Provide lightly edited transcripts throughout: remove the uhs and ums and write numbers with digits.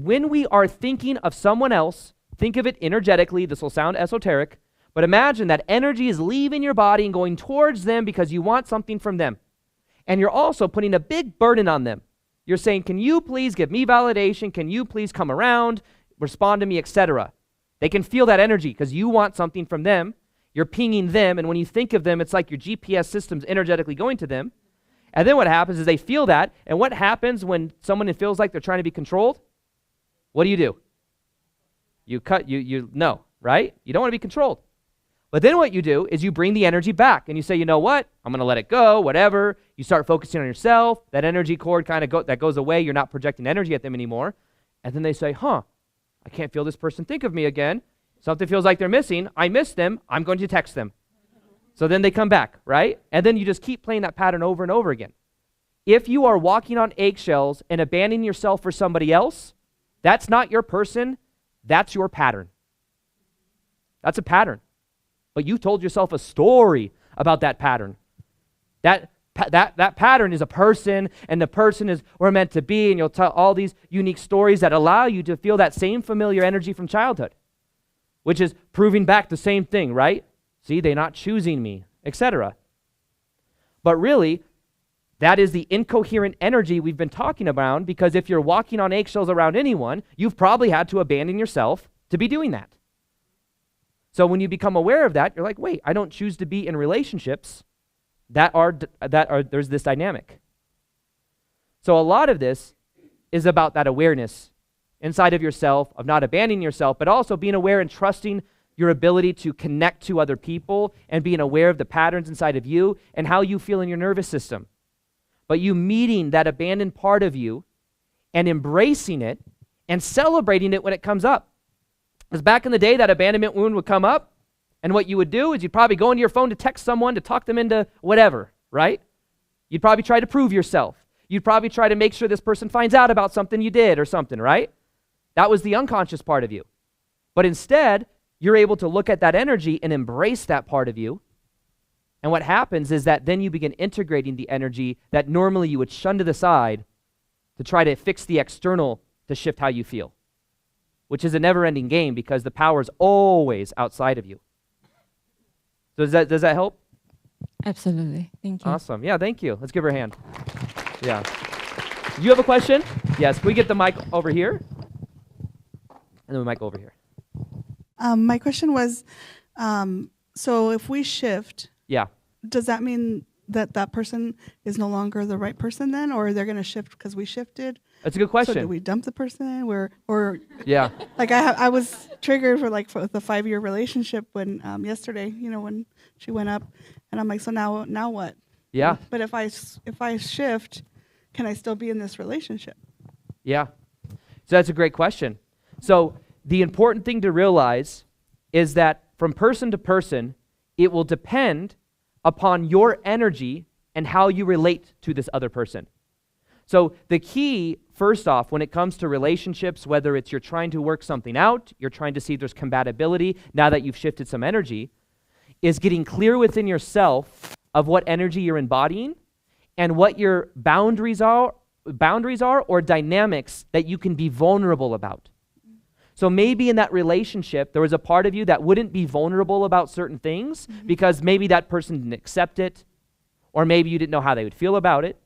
when we are thinking of someone else, think of it energetically. This will sound esoteric, but imagine that energy is leaving your body and going towards them because you want something from them. And you're also putting a big burden on them. You're saying, can you please give me validation? Can you please come around, respond to me, etc.? They can feel that energy because you want something from them. You're pinging them, and when you think of them, it's like your GPS system's energetically going to them. And then what happens is they feel that, and what happens when someone feels like they're trying to be controlled? What do? You no, right? You don't want to be controlled. But then what you do is you bring the energy back, and you say, you know what? I'm going to let it go, whatever. You start focusing on yourself. That energy cord kind of that goes away. You're not projecting energy at them anymore. And then they say, I can't feel this person think of me again. Something feels like they're missing. I miss them. I'm going to text them. So then they come back, right? And then you just keep playing that pattern over and over again. If you are walking on eggshells and abandoning yourself for somebody else, that's not your person. That's your pattern. That's a pattern. But you told yourself a story about that pattern. That pattern is a person, and the person is we're meant to be, and you'll tell all these unique stories that allow you to feel that same familiar energy from childhood, which is proving back the same thing, right? See, they're not choosing me, etc. But really, that is the incoherent energy we've been talking about, because if you're walking on eggshells around anyone, you've probably had to abandon yourself to be doing that. So when you become aware of that, you're like, wait, I don't choose to be in relationships there's this dynamic. So a lot of this is about that awareness inside of yourself, of not abandoning yourself, but also being aware and trusting your ability to connect to other people and being aware of the patterns inside of you and how you feel in your nervous system. But you meeting that abandoned part of you and embracing it and celebrating it when it comes up. Because back in the day, that abandonment wound would come up, and what you would do is you'd probably go into your phone to text someone to talk them into whatever, right? You'd probably try to prove yourself. You'd probably try to make sure this person finds out about something you did or something, right? That was the unconscious part of you. But instead, you're able to look at that energy and embrace that part of you. And what happens is that then you begin integrating the energy that normally you would shun to the side to try to fix the external to shift how you feel, which is a never-ending game because the power is always outside of you. Does that help? Absolutely. Thank you. Awesome. Yeah, thank you. Let's give her a hand. Yeah. You have a question? Yes. Can we get the mic over here? And then the mic over here. My question was, so if we shift, yeah, does that mean that that person is no longer the right person then, or they're going to shift because we shifted? That's a good question. So do we dump the person, or yeah? Like I was triggered for the 5-year relationship when yesterday, when she went up, and I'm like, so now what? Yeah. But if I shift, can I still be in this relationship? Yeah. So that's a great question. So the important thing to realize is that from person to person, it will depend upon your energy and how you relate to this other person. So the key, first off, when it comes to relationships, whether it's you're trying to work something out, you're trying to see if there's compatibility now that you've shifted some energy, is getting clear within yourself of what energy you're embodying and what your boundaries are or dynamics that you can be vulnerable about. So maybe in that relationship, there was a part of you that wouldn't be vulnerable about certain things because maybe that person didn't accept it, or maybe you didn't know how they would feel about it.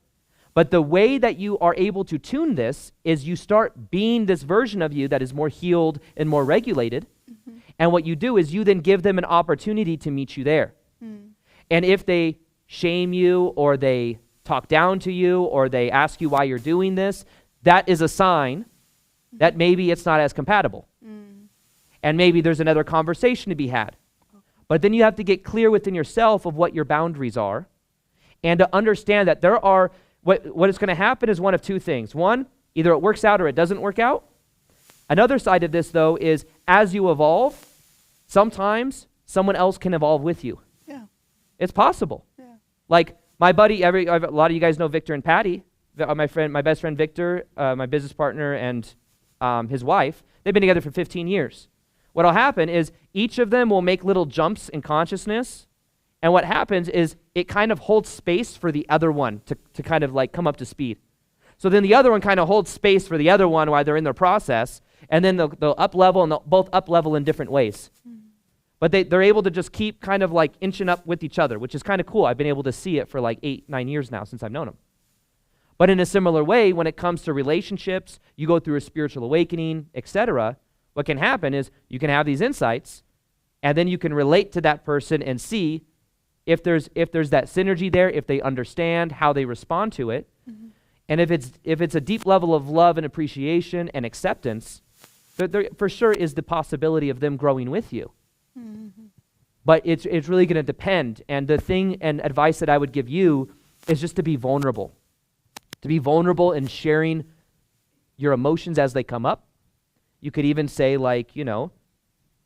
But the way that you are able to tune this is you start being this version of you that is more healed and more regulated. And what you do is you then give them an opportunity to meet you there. And if they shame you or they talk down to you or they ask you why you're doing this, that is a sign that maybe it's not as compatible. And maybe there's another conversation to be had. But then you have to get clear within yourself of what your boundaries are and to understand that there are, what is going to happen is one of two things. One, either it works out or it doesn't work out. Another side of this, though, is as you evolve, sometimes someone else can evolve with you. Yeah. It's possible. Yeah. Like my buddy, a lot of you guys know Victor and Patty, my best friend Victor, my business partner, and his wife. They've been together for 15 years. What'll happen is each of them will make little jumps in consciousness, and what happens is it kind of holds space for the other one to kind of like come up to speed. So then the other one kind of holds space for the other one while they're in their process, and then they'll up level, and they'll both up level in different ways. But they're able to just keep kind of like inching up with each other, which is kind of cool. I've been able to see it for like 8-9 years now since I've known them. But in a similar way, when it comes to relationships, you go through a spiritual awakening, etc., what can happen is you can have these insights, and then you can relate to that person and see if there's that synergy there, if they understand how they respond to it. And if it's a deep level of love and appreciation and acceptance, there for sure is the possibility of them growing with you. But it's really going to depend. And the thing and advice that I would give you is just to be vulnerable. To be vulnerable in sharing your emotions as they come up. You could even say like,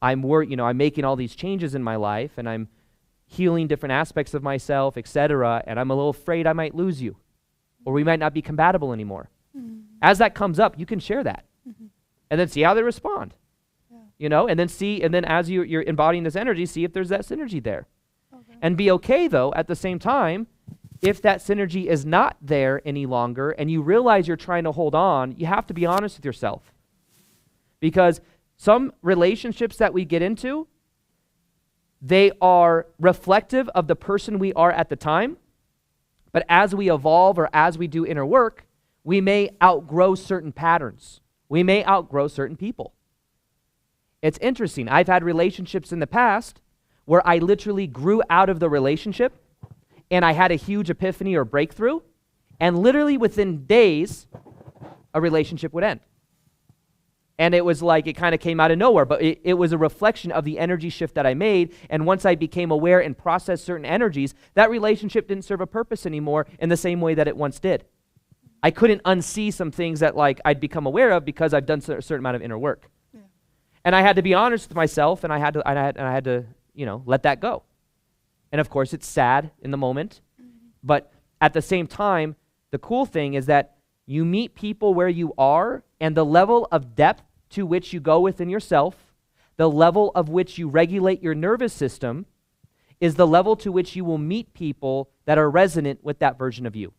I'm making all these changes in my life, and I'm healing different aspects of myself, etc., and I'm a little afraid I might lose you, or we might not be compatible anymore. As that comes up, you can share that, and then see how they respond. And then as you're embodying this energy, see if there's that synergy there. And be okay, though, at the same time, if that synergy is not there any longer and you realize you're trying to hold on, you have to be honest with yourself. Because some relationships that we get into, they are reflective of the person we are at the time, but as we evolve or as we do inner work, we may outgrow certain patterns. We may outgrow certain people. It's interesting. I've had relationships in the past where I literally grew out of the relationship and I had a huge epiphany or breakthrough, and literally within days, a relationship would end. And it was like it kind of came out of nowhere, but it was a reflection of the energy shift that I made, and once I became aware and processed certain energies, that relationship didn't serve a purpose anymore in the same way that it once did. I couldn't unsee some things that like I'd become aware of because I've done a certain amount of inner work. Yeah. And I had to be honest with myself, and I had to let that go. And of course, it's sad in the moment, but at the same time, the cool thing is that you meet people where you are, and the level of depth to which you go within yourself, the level of which you regulate your nervous system, is the level to which you will meet people that are resonant with that version of you.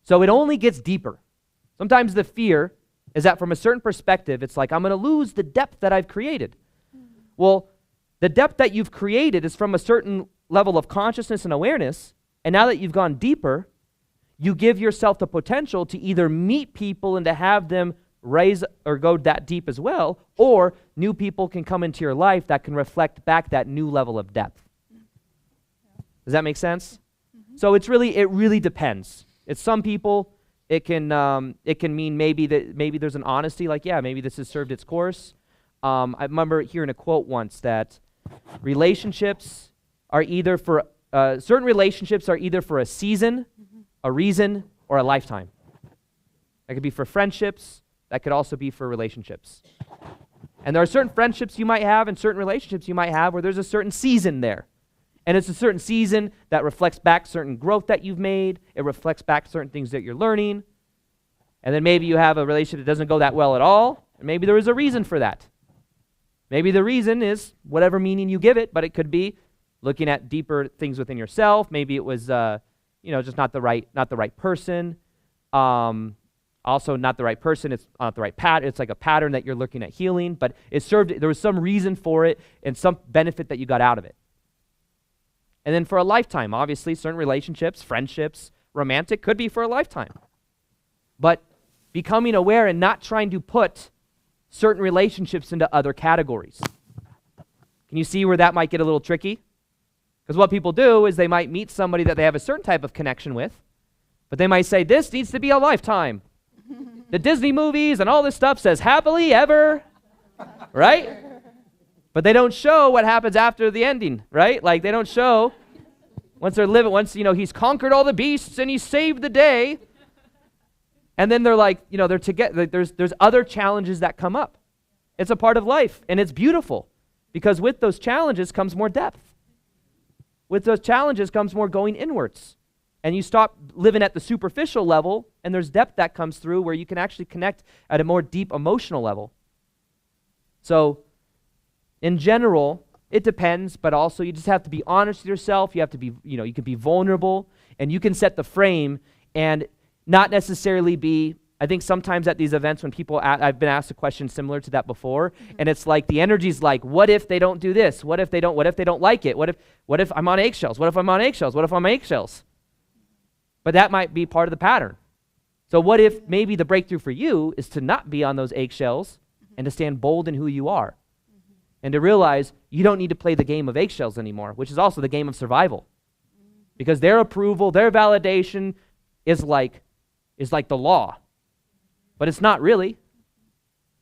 So it only gets deeper. Sometimes the fear is that from a certain perspective, it's like, I'm going to lose the depth that I've created. Well, the depth that you've created is from a certain level of consciousness and awareness, and now that you've gone deeper, you give yourself the potential to either meet people and to have them raise or go that deep as well, or new people can come into your life that can reflect back that new level of depth. Does that make sense? So it really depends. It's some people, it can mean maybe there's an honesty, like, yeah, maybe this has served its course. I remember hearing a quote once that relationships are either for, certain relationships are either for a season, a reason, or a lifetime. That could be for friendships. That could also be for relationships. And there are certain friendships you might have and certain relationships you might have where there's a certain season there. And it's a certain season that reflects back certain growth that you've made. It reflects back certain things that you're learning. And then maybe you have a relationship that doesn't go that well at all. And maybe there is a reason for that. Maybe the reason is whatever meaning you give it, but it could be looking at deeper things within yourself. Maybe it was just not the right person. Also not the right person, it's not the right pattern. It's like a pattern that you're looking at healing, but there was some reason for it and some benefit that you got out of it. And then for a lifetime, obviously, certain relationships, friendships, romantic, could be for a lifetime. But becoming aware and not trying to put certain relationships into other categories. Can you see where that might get a little tricky? Because what people do is they might meet somebody that they have a certain type of connection with, but they might say, this needs to be a lifetime. The Disney movies and all this stuff says happily ever, right? But they don't show what happens after the ending, right? Like they don't show once he's conquered all the beasts and he saved the day. And then they're like, they're together. There's other challenges that come up. It's a part of life, and it's beautiful because with those challenges comes more depth. With those challenges comes more going inwards. And you stop living at the superficial level, and there's depth that comes through where you can actually connect at a more deep emotional level. So, in general, it depends, but also you just have to be honest with yourself. You have to be, you can be vulnerable, and you can set the frame. And not necessarily be, I think sometimes at these events when people, I've been asked a question similar to that before, and it's like the energy's like, what if they don't do this? What if they don't like it? What if I'm on eggshells? What if I'm on eggshells? What if I'm on eggshells? But that might be part of the pattern. So what if maybe the breakthrough for you is to not be on those eggshells and to stand bold in who you are and to realize you don't need to play the game of eggshells anymore, which is also the game of survival. Because their approval, their validation is like the law. But it's not really.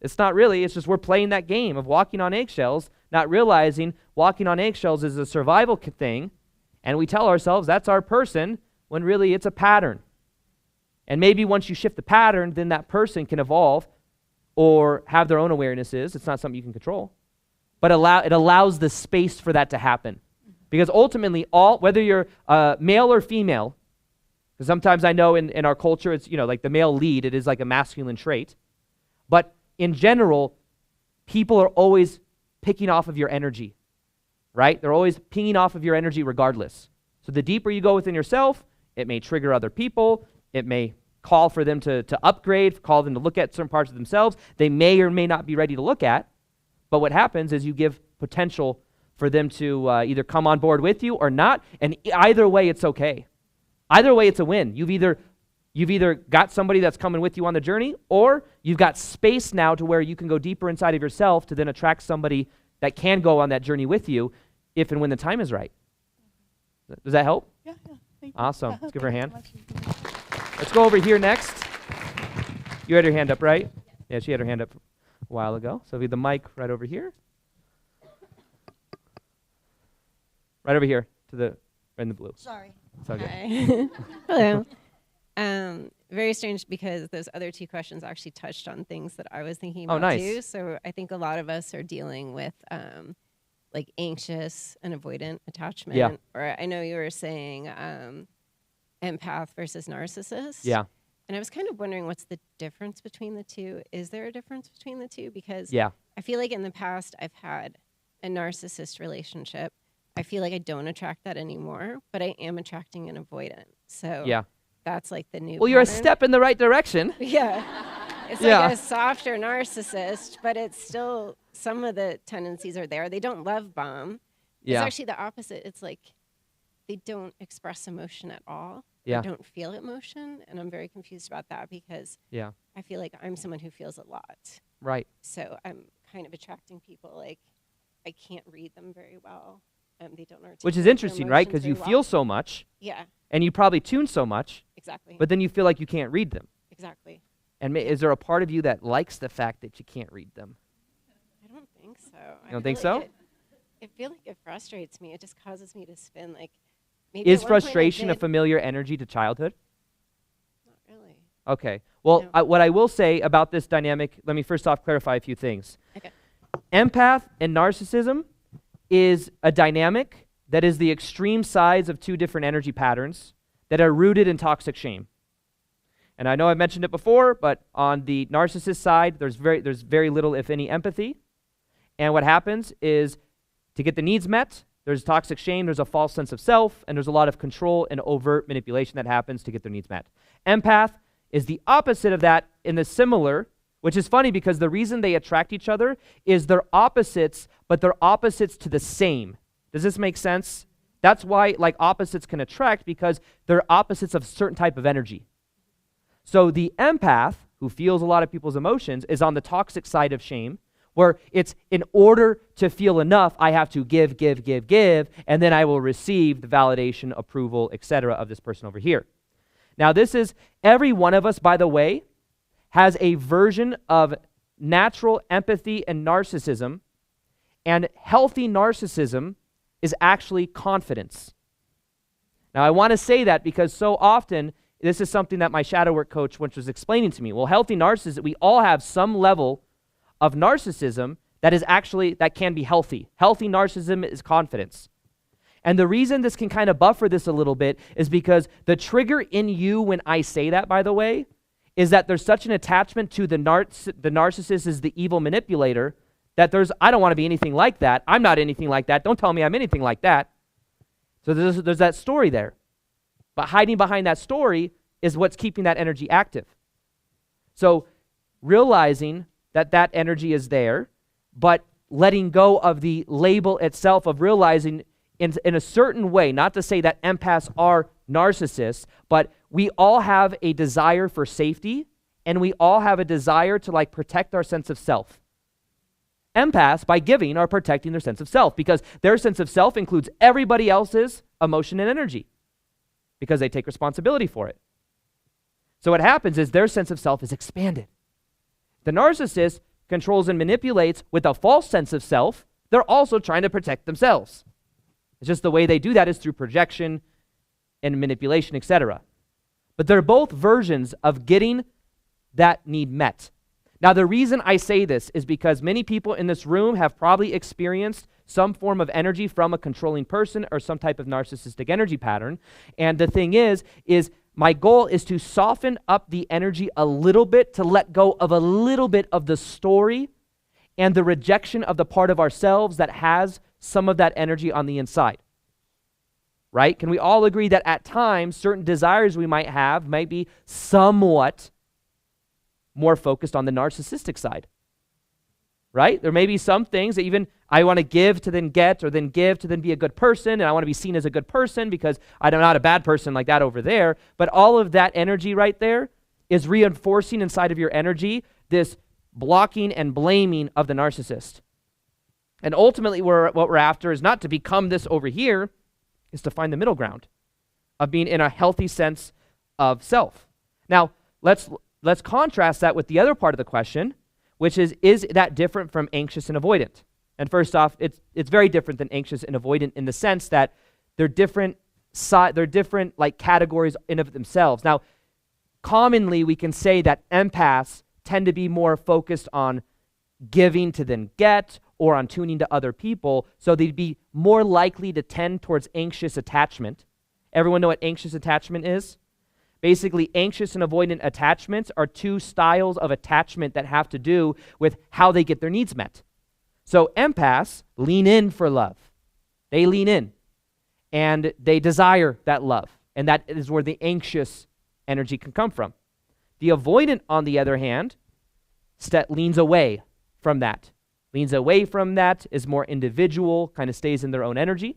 It's not really. It's just we're playing that game of walking on eggshells, not realizing walking on eggshells is a survival thing, and we tell ourselves that's our person when really it's a pattern. And maybe once you shift the pattern, then that person can evolve or have their own awarenesses. It's not something you can control. But it allows the space for that to happen. Because ultimately, whether you're male or female, because sometimes I know in our culture, it's, like the male lead, it is like a masculine trait. But in general, people are always picking off of your energy, right? They're always pinging off of your energy regardless. So the deeper you go within yourself, it may trigger other people. It may call for them to upgrade, call them to look at certain parts of themselves they may or may not be ready to look at. But what happens is you give potential for them to either come on board with you or not, and either way, it's okay. Either way, it's a win. You've either got somebody that's coming with you on the journey, or you've got space now to where you can go deeper inside of yourself to then attract somebody that can go on that journey with you if and when the time is right. Does that help? Yeah. Thank you. Awesome. Let's give her a hand. Thank you so much. Let's go over here next. You had your hand up, right? Yeah, she had her hand up a while ago. So we have the mic right over here. Right over here to the red and the blue. Sorry. It's okay. Hi. Hello. Very strange because those other two questions actually touched on things that I was thinking about nice. too. So I think a lot of us are dealing with like anxious and avoidant attachment. Yeah. Or I know you were saying empath versus narcissist. Yeah. And I was kind of wondering what's the difference between the two. Is there a difference between the two? Because Yeah. I feel like in the past I've had a narcissist relationship. I feel like I don't attract that anymore, but I am attracting an avoidant. So Yeah. that's like the new Well, you're a pattern. step in the right direction. Yeah. It's Yeah. like a softer narcissist, but it's still, some of the tendencies are there. They don't love bomb. Yeah. It's actually the opposite. It's like they don't express emotion at all. Yeah. Or don't feel emotion. And I'm very confused about that because Yeah. I feel like I'm someone who feels a lot. Right. So I'm kind of attracting people like I can't read them very well. They don't articulate Which is their interesting, right? emotions Because you very feel well. so much, Yeah, and you probably tune so much, exactly. but then you feel like you can't read them. Exactly. And is there a part of you that likes the fact that you can't read them? I don't think so. You don't think so? I feel like it frustrates me. It just causes me to spin. Like, maybe Is at one point I frustration a did- familiar energy to childhood? Not really. Okay. Well, No. what I will say about this dynamic, let me first off clarify a few things. Okay. Empath and narcissism is a dynamic that is the extreme sides of two different energy patterns that are rooted in toxic shame. And I know I mentioned it before, but on the narcissist side, there's very little, if any, empathy. And what happens is to get the needs met, there's toxic shame, there's a false sense of self, and there's a lot of control and overt manipulation that happens to get their needs met. Empath is the opposite of that in the similar, which is funny because the reason they attract each other is they're opposites, but they're opposites to the same. Does this make sense? That's why like opposites can attract, because they're opposites of a certain type of energy. So the empath, who feels a lot of people's emotions, is on the toxic side of shame, where it's in order to feel enough, I have to give, and then I will receive the validation, approval, etc. of this person over here. Now this is, every one of us, by the way, has a version of natural empathy and narcissism, and healthy narcissism is actually confidence. Now I want to say that because so often, this is something that my shadow work coach once was explaining to me. Well, healthy narcissism, we all have some level of narcissism that can be healthy. Healthy narcissism is confidence. And the reason this can kind of buffer this a little bit is because the trigger in you when I say that, by the way, is that there's such an attachment to the narcissist as the evil manipulator that I don't want to be anything like that. I'm not anything like that. Don't tell me I'm anything like that. So there's that story there. But hiding behind that story is what's keeping that energy active. So realizing that that energy is there, but letting go of the label itself of realizing in a certain way, not to say that empaths are narcissists, but we all have a desire for safety, and we all have a desire to like protect our sense of self. Empaths, by giving, are protecting their sense of self because their sense of self includes everybody else's emotion and energy because they take responsibility for it. So what happens is their sense of self is expanded. The narcissist controls and manipulates with a false sense of self. They're also trying to protect themselves. It's just the way they do that is through projection and manipulation, etc. But they're both versions of getting that need met. Now, the reason I say this is because many people in this room have probably experienced some form of energy from a controlling person or some type of narcissistic energy pattern. And the thing is my goal is to soften up the energy a little bit, to let go of a little bit of the story and the rejection of the part of ourselves that has some of that energy on the inside. Right? Can we all agree that at times certain desires we might have might be somewhat more focused on the narcissistic side? Right? There may be some things that even I want to give to then get, or then give to then be a good person, and I want to be seen as a good person because I'm not a bad person like that over there. But all of that energy right there is reinforcing inside of your energy this blocking and blaming of the narcissist. And ultimately what we're after is not to become this over here, is to find the middle ground of being in a healthy sense of self. Now, let's contrast that with the other part of the question, which is that different from anxious and avoidant? And first off, it's very different than anxious and avoidant in the sense that they're different like categories in of themselves. Now, commonly we can say that empaths tend to be more focused on giving to then get, or on tuning to other people, so they'd be more likely to tend towards anxious attachment. Everyone know what anxious attachment is? Basically, anxious and avoidant attachments are two styles of attachment that have to do with how they get their needs met. So empaths lean in for love. They lean in, and they desire that love, and that is where the anxious energy can come from. The avoidant, on the other hand, leans away from that. Leans away from that, is more individual, kind of stays in their own energy.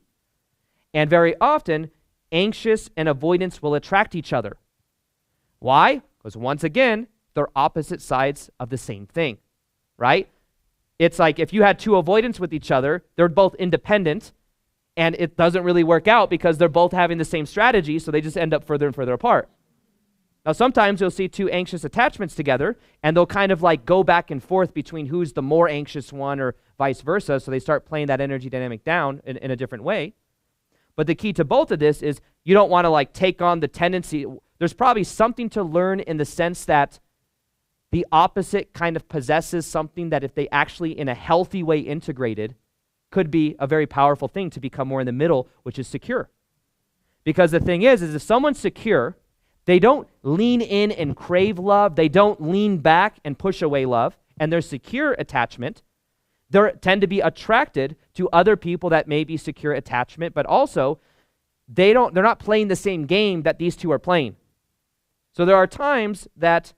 And very often, anxious and avoidance will attract each other. Why? Because once again, they're opposite sides of the same thing, right? It's like if you had two avoidants with each other, they're both independent, and it doesn't really work out because they're both having the same strategy, so they just end up further and further apart. Now, sometimes you'll see two anxious attachments together, and they'll kind of like go back and forth between who's the more anxious one or vice versa, so they start playing that energy dynamic down in a different way. But the key to both of this is you don't want to like take on the tendency. There's probably something to learn in the sense that the opposite kind of possesses something that if they actually in a healthy way integrated could be a very powerful thing to become more in the middle, which is secure. Because the thing is if someone's secure, they don't lean in and crave love. They don't lean back and push away love. And their secure attachment, they tend to be attracted to other people that may be secure attachment, but also they're not playing the same game that these two are playing. So there are times that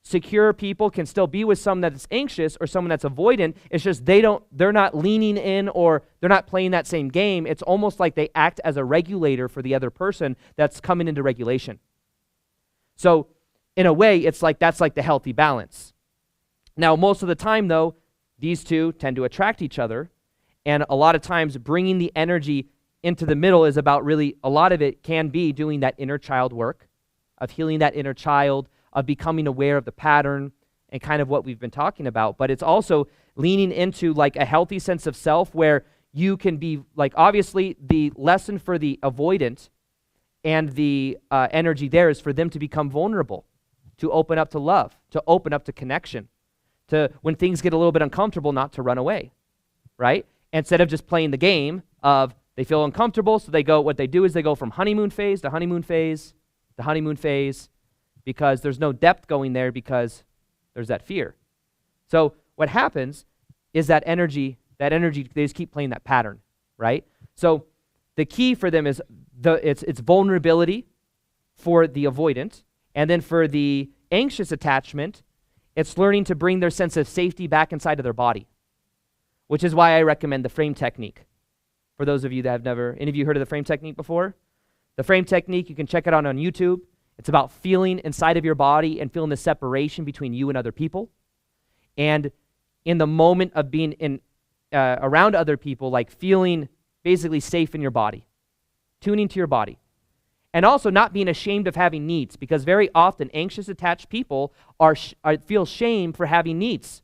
secure people can still be with someone that's anxious or someone that's avoidant. It's just they're not leaning in, or they're not playing that same game. It's almost like they act as a regulator for the other person that's coming into regulation. So in a way, it's like that's like the healthy balance. Now, most of the time, though, these two tend to attract each other. And a lot of times bringing the energy into the middle is about really, a lot of it can be doing that inner child work, of healing that inner child, of becoming aware of the pattern and kind of what we've been talking about. But it's also leaning into like a healthy sense of self where you can be like, obviously the lesson for the avoidant and the energy there is for them to become vulnerable, to open up to love, to open up to connection, to when things get a little bit uncomfortable, not to run away, right? Instead of just playing the game of they feel uncomfortable, so what they do is they go from honeymoon phase to honeymoon phase to honeymoon phase because there's no depth going there because there's that fear. So what happens is that energy, they just keep playing that pattern, right? So the key for them is it's vulnerability for the avoidant, And then for the anxious attachment, it's learning to bring their sense of safety back inside of their body, which is why I recommend the frame technique. For those of you that have never, any of you heard of the frame technique before? The frame technique, you can check it out on YouTube. It's about feeling inside of your body and feeling the separation between you and other people. And in the moment of being around other people, like feeling basically safe in your body, tuning to your body. And also not being ashamed of having needs, because very often anxious attached people feel shame for having needs.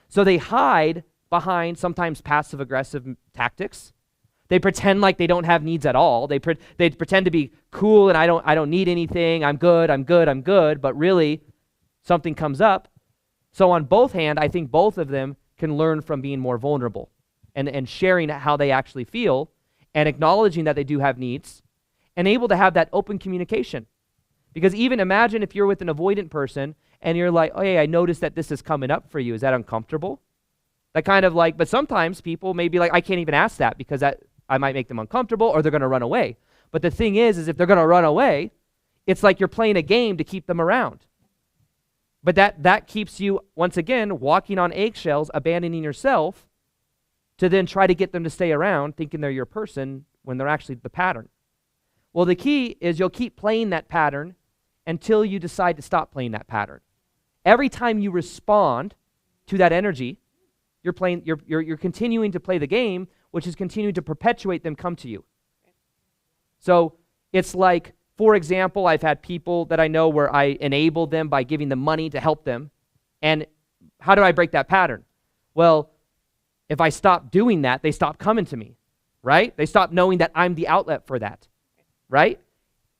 So they hide behind sometimes passive aggressive tactics. They pretend like they don't have needs at all. They pretend to be cool and I don't need anything. I'm good. But really something comes up. So on both hand, I think both of them can learn from being more vulnerable and sharing how they actually feel and acknowledging that they do have needs and able to have that open communication. Because even imagine if you're with an avoidant person and you're like, oh, yeah, I noticed that this is coming up for you. Is that uncomfortable? That kind of like, but sometimes people may be like, I can't even ask that because I might make them uncomfortable or they're going to run away. But the thing is if they're going to run away, it's like you're playing a game to keep them around. But that keeps you, once again, walking on eggshells, abandoning yourself to then try to get them to stay around thinking they're your person when they're actually the pattern. Well, the key is you'll keep playing that pattern until you decide to stop playing that pattern. Every time you respond to that energy, you're continuing to play the game, which is continuing to perpetuate them come to you. So it's like, for example, I've had people that I know where I enabled them by giving them money to help them. And how do I break that pattern? Well, if I stop doing that, they stop coming to me, right? They stop knowing that I'm the outlet for that, right?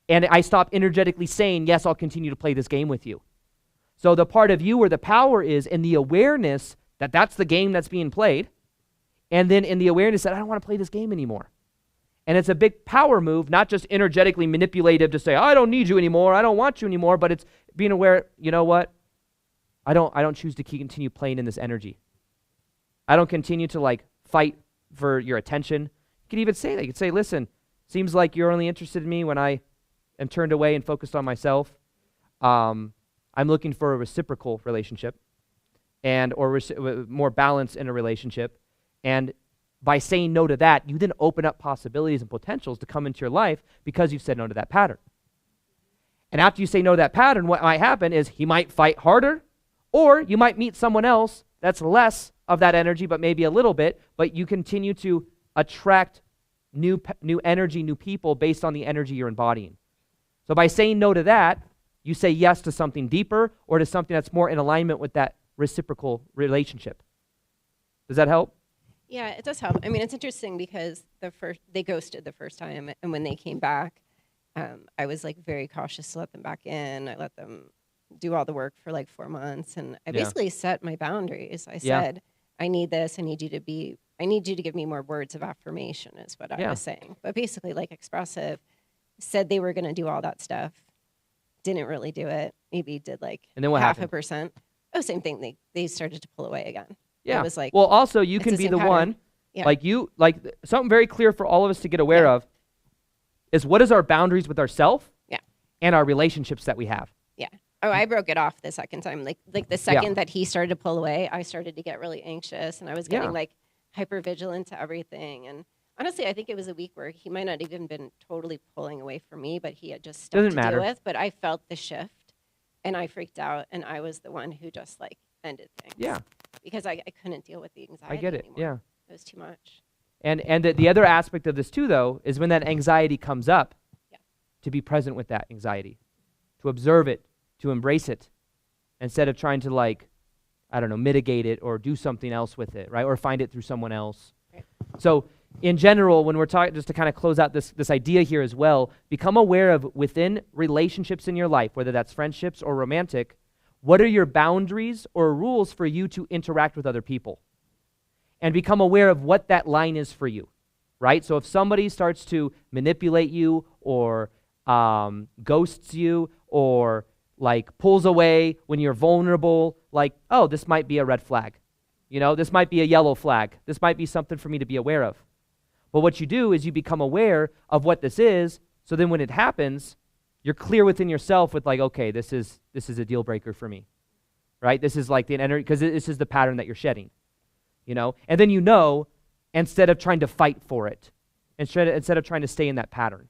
And I stop energetically saying, yes, I'll continue to play this game with you. So the part of you where the power is in the awareness that that's the game that's being played, and then in the awareness that I don't want to play this game anymore. And it's a big power move, not just energetically manipulative to say, I don't need you anymore, I don't want you anymore, but it's being aware, you know what? I don't choose to continue playing in this energy. I don't continue to like fight for your attention. You could even say that. You could say, listen, seems like you're only interested in me when I am turned away and focused on myself. I'm looking for a reciprocal relationship or more balance in a relationship. And by saying no to that, you then open up possibilities and potentials to come into your life because you've said no to that pattern. And after you say no to that pattern, what might happen is he might fight harder, or you might meet someone else that's less of that energy, but maybe a little bit, but you continue to attract new energy, new people based on the energy you're embodying. So by saying no to that, you say yes to something deeper or to something that's more in alignment with that reciprocal relationship. Does that help? Yeah, it does help. I mean, it's interesting because they ghosted the first time, and when they came back, I was like very cautious to let them back in. I let them do all the work for like 4 months, and I basically set my boundaries. I said, I need this. I need you to give me more words of affirmation is what I was saying. But basically like expressive, said they were going to do all that stuff. Didn't really do it. Maybe did like and then what half happened? a percent. Oh, same thing. They started to pull away again. Yeah. It was like, well, also you can be the one, like something very clear for all of us to get aware of is what is our boundaries with ourselves and our relationships that we have. Yeah. Oh, I broke it off the second time. Like the second that he started to pull away, I started to get really anxious and I was getting like hyper vigilant to everything. And honestly, I think it was a week where he might not even been totally pulling away from me, but he had just stuff to deal with. But I felt the shift and I freaked out and I was the one who just like ended things. Yeah. Because I couldn't deal with the anxiety. I get it. Anymore. Yeah. It was too much. And the other aspect of this too, though, is when that anxiety comes up, to be present with that anxiety, to observe it, to embrace it, instead of trying to like, I don't know, mitigate it or do something else with it, right? Or find it through someone else. Right. So in general, when we're talking, just to kind of close out this idea here as well, become aware of within relationships in your life, whether that's friendships or romantic, what are your boundaries or rules for you to interact with other people? And become aware of what that line is for you, right? So if somebody starts to manipulate you or ghosts you or like pulls away when you're vulnerable, like, oh, this might be a red flag. You know, this might be a yellow flag. This might be something for me to be aware of. But what you do is you become aware of what this is, so then when it happens, You're clear within yourself with like, okay, this is a deal breaker for me, right? This is like the energy, because this is the pattern that you're shedding, you know? And then you know, instead of trying to fight for it, instead of trying to stay in that pattern,